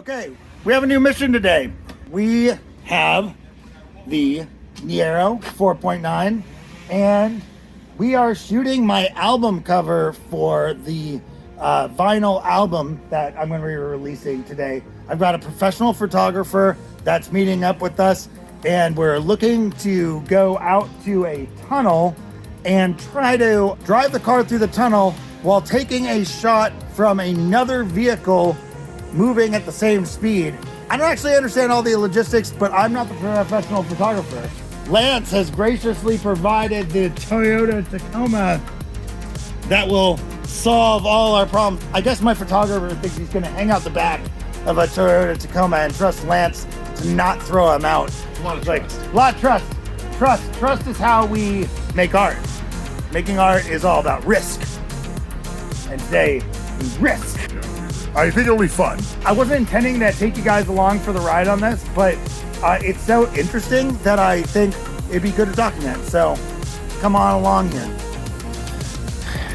Okay, we have a new mission today. We have the Fiero 4.9 and we are shooting my album cover for the vinyl album that I'm going to be releasing today. I've got a professional photographer that's meeting up with us, and we're looking to go out to a tunnel and try to drive the car through the tunnel while taking a shot from another vehicle moving at the same speed. I don't actually understand all the logistics, but I'm not the professional photographer. Lance has graciously provided the Toyota Tacoma that will solve all our problems. I guess my photographer thinks he's gonna hang out the back of a Toyota Tacoma and trust Lance to not throw him out. A lot of trust. A lot of trust. Trust is how we make art. Making art is all about risk. And today, we risk. I think it'll be fun. I wasn't intending to take you guys along for the ride on this, but it's so interesting that I think it'd be good to document. So come on along here.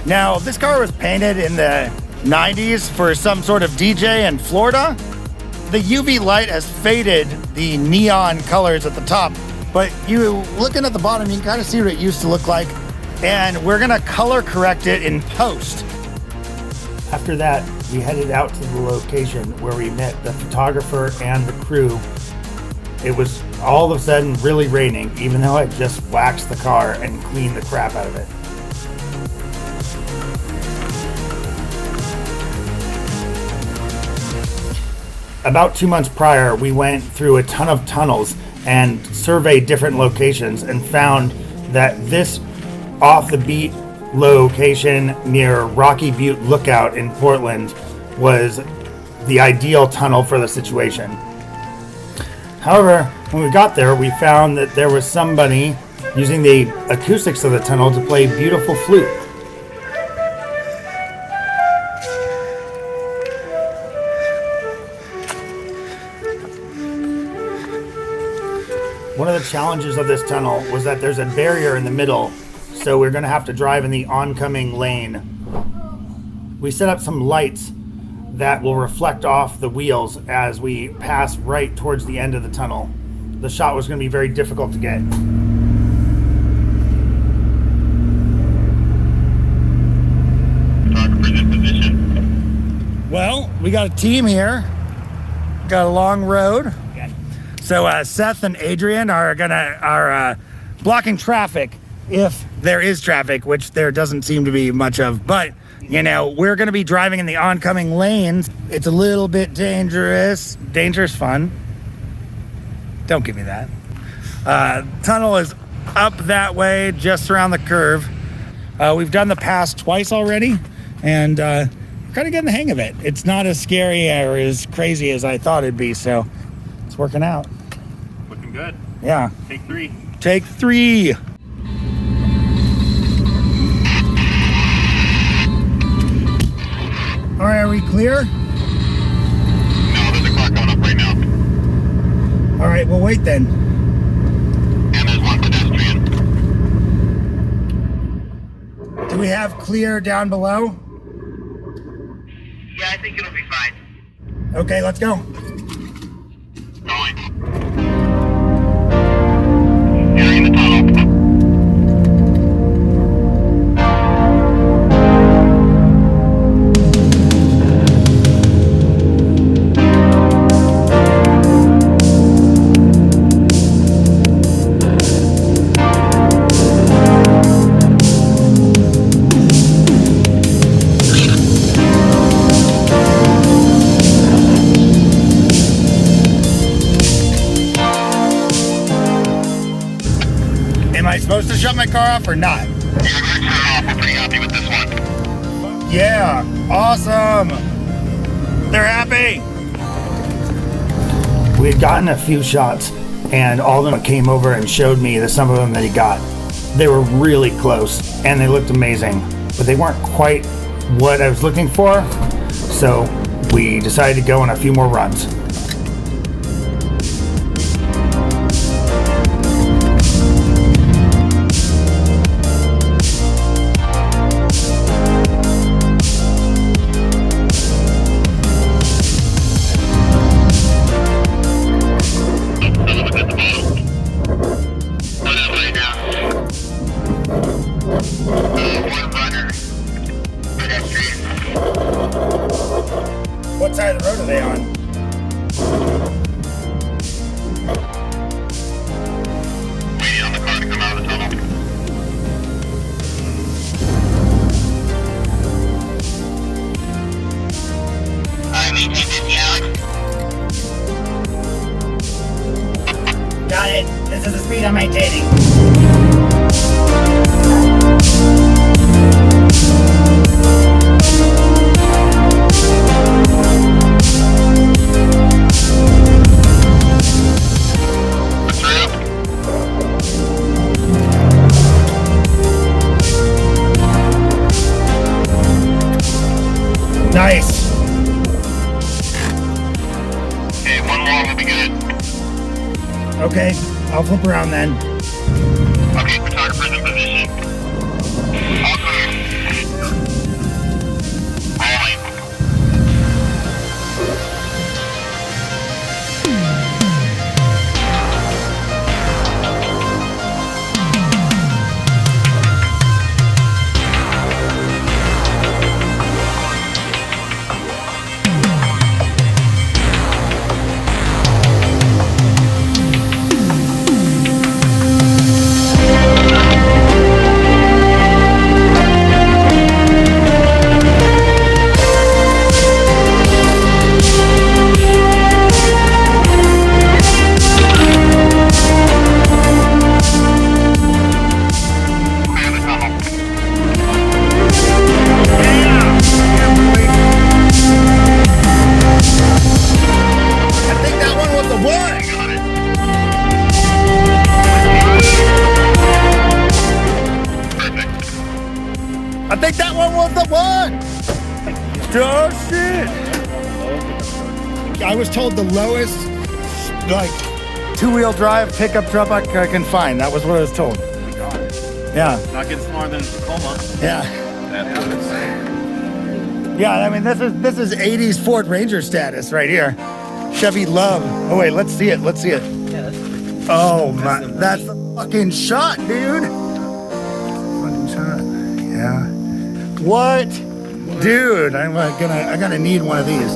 Now, this car was painted in the 90s for some sort of DJ in Florida. The UV light has faded the neon colors at the top, but you looking at the bottom, you can kind of see what it used to look like. And we're gonna color correct it in post. After that, we headed out to the location where we met the photographer and the crew. It was all of a sudden really raining, even though I just waxed the car and cleaned the crap out of it. About 2 months prior, we went through a ton of tunnels and surveyed different locations and found that this off the beat location near Rocky Butte Lookout in Portland was the ideal tunnel for the situation. However, when we got there, we found that there was somebody using the acoustics of the tunnel to play beautiful flute. One of the challenges of this tunnel was that there's a barrier in the middle, so we're going to have to drive in the oncoming lane. We set up some lights that will reflect off the wheels as we pass right towards the end of the tunnel. The shot was going to be very difficult to get. Photographer's in position. Well, we got a team here. Got a long road. So Seth and Adrian are blocking traffic if there is traffic, which there doesn't seem to be much of. But, you know, we're going to be driving in the oncoming lanes. It's a little bit dangerous. Dangerous fun. Don't give me that. Tunnel is up that way, just around the curve. We've done the pass twice already, and we're kind of getting the hang of it. It's not as scary or as crazy as I thought it'd be, so it's working out. Looking good. Yeah. Take three. Take three. All right, are we clear? No, there's a car coming up right now. All right, we'll wait then. And there's one pedestrian. Do we have clear down below? Yeah, I think it'll be fine. Okay, let's go. Going. Entering the tunnel. Am I supposed to shut my car off or not? You're going to turn off. We're pretty happy with this one. Yeah, awesome. They're happy. We had gotten a few shots, and all of them came over and showed me some of them that he got. They were really close, and they looked amazing, but they weren't quite what I was looking for, so we decided to go on a few more runs. One runner. Pedestrian. What side of the road are they on? Waiting on the car to come out of the tunnel. I'm 1850 Alex. Got it. This is the speed I'm maintaining. Nice. Okay, one more will be good. Okay, I'll flip around then. Okay, photographer's in position. All clear. Rolling. Clear the tunnel. I think that one was the one. Got it. Perfect. I think that one was the one. Oh shit. I was told the lowest, like, two-wheel drive pickup truck I can find. That was what I was told. Yeah, Not getting smaller than Tacoma. yeah. That's what it's saying. Yeah, I mean, this is 80s Ford Ranger status right here. Chevy Love. Oh wait, let's see it. Let's see it. Yeah, that's Oh my, that's the fucking shot, dude. Fucking shot. Yeah. What? Dude, I'm gonna need one of these.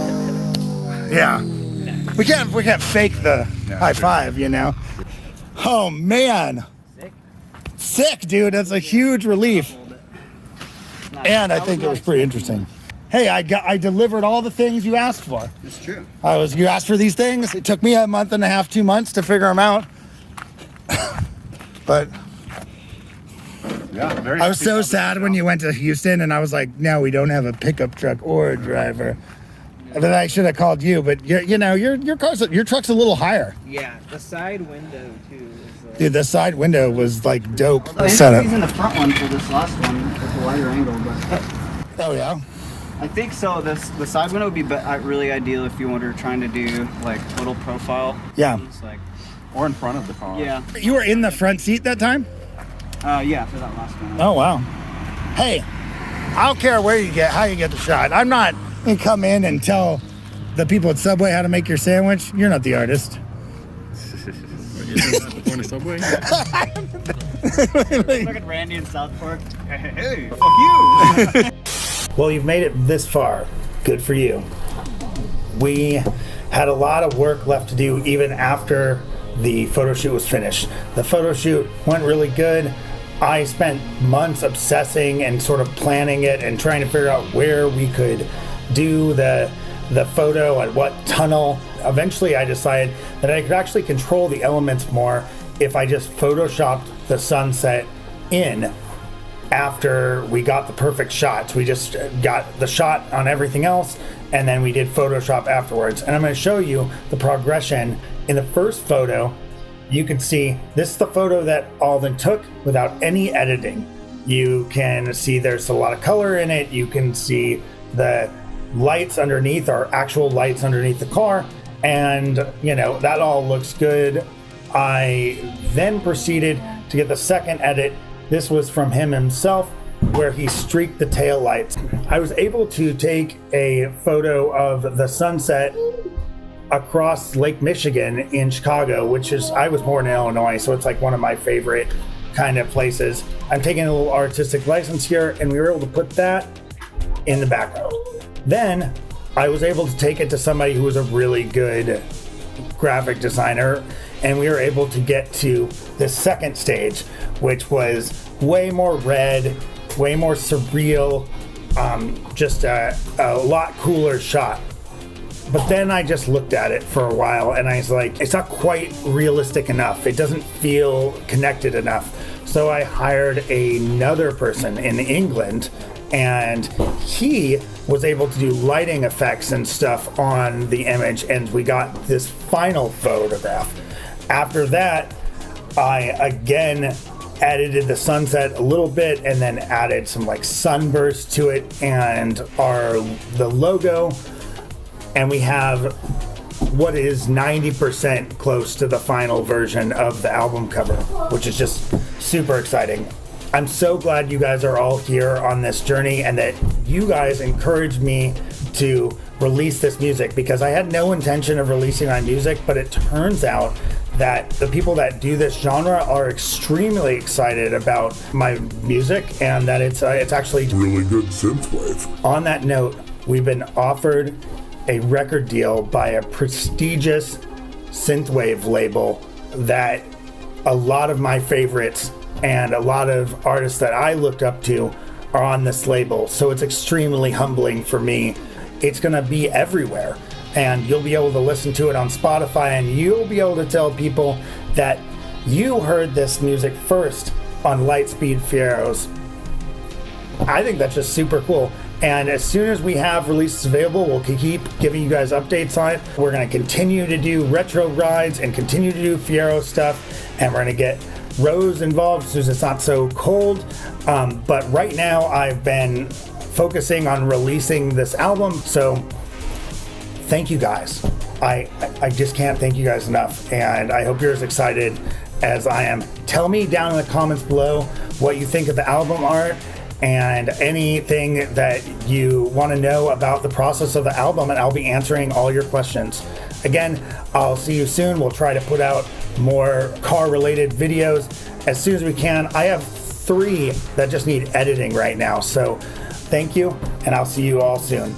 Yeah. We can't fake the high five, you know. Oh man. Sick, dude. That's a huge relief. And I think it was pretty interesting. Hey, I delivered all the things you asked for. It's true. You asked for these things. It took me a month and a half, 2 months to figure them out. But Yeah, very I was so sad when you went to Houston and I was like, no, we don't have a pickup truck or a driver. And then I should have called you, but your truck's a little higher. Yeah, the side window too. Is, Dude, the side window was like dope I setup. think he's in the front one for this last one with a wider angle, but Oh yeah. I think so. The side window would be really ideal if you were trying to do like total profile. Yeah. It's like, Or in front of the car. yeah, You were in the front seat that time? yeah, for that last one. Oh wow. Hey, I don't care how you get the shot. I'm not gonna come in and tell the people at Subway how to make your sandwich. You're not the artist. Isn't that the point of Subway? Look at Randy in South Park. Hey, fuck you. Well, you've made it this far. Good for you. We had a lot of work left to do even after the photo shoot was finished. The photo shoot went really good. I spent months obsessing and sort of planning it and trying to figure out where we could do the photo at what tunnel. Eventually I decided that I could actually control the elements more if I just photoshopped the sunset in after we got the perfect shots. We just got the shot on everything else and then we did Photoshop afterwards. And I'm going to show you the progression. In the first photo, you can see this is the photo that Alden took without any editing. You can see there's a lot of color in it. You can see the lights underneath are actual lights underneath the car. And, that all looks good. I then proceeded to get the second edit. This was from him himself, where he streaked the tail lights. I was able to take a photo of the sunset across Lake Michigan in Chicago, I was born in Illinois, so it's like one of my favorite kind of places. I'm taking a little artistic license here, and we were able to put that in the background. Then I was able to take it to somebody who was a really good graphic designer, and we were able to get to the second stage, which was way more red, way more surreal, just a lot cooler shot. But then I just looked at it for a while and I was like, it's not quite realistic enough. It doesn't feel connected enough. So I hired another person in England, and he was able to do lighting effects and stuff on the image, and we got this final photograph. After that, I again edited the sunset a little bit and then added some like sunburst to it and the logo, and we have what is 90% close to the final version of the album cover, which is just super exciting. I'm so glad you guys are all here on this journey and that you guys encouraged me to release this music, because I had no intention of releasing my music, but it turns out that the people that do this genre are extremely excited about my music and that it's actually Really good synthwave. On that note, we've been offered a record deal by a prestigious synthwave label that a lot of my favorites and a lot of artists that I looked up to are on this label. So it's extremely humbling for me. It's gonna be everywhere, and you'll be able to listen to it on Spotify, and you'll be able to tell people that you heard this music first on Lightspeed Fiero's. I think that's just super cool. And as soon as we have releases available, we'll keep giving you guys updates on it. We're going to continue to do retro rides and continue to do Fiero stuff, and we're going to get Rose involved since it's not so cold. But right now, I've been focusing on releasing this album. So thank you guys. I just can't thank you guys enough, and I hope you're as excited as I am. Tell me down in the comments below what you think of the album art and anything that you want to know about the process of the album, and I'll be answering all your questions. Again, I'll see you soon. We'll try to put out more car-related videos as soon as we can. I have 3 that just need editing right now, so thank you, and I'll see you all soon.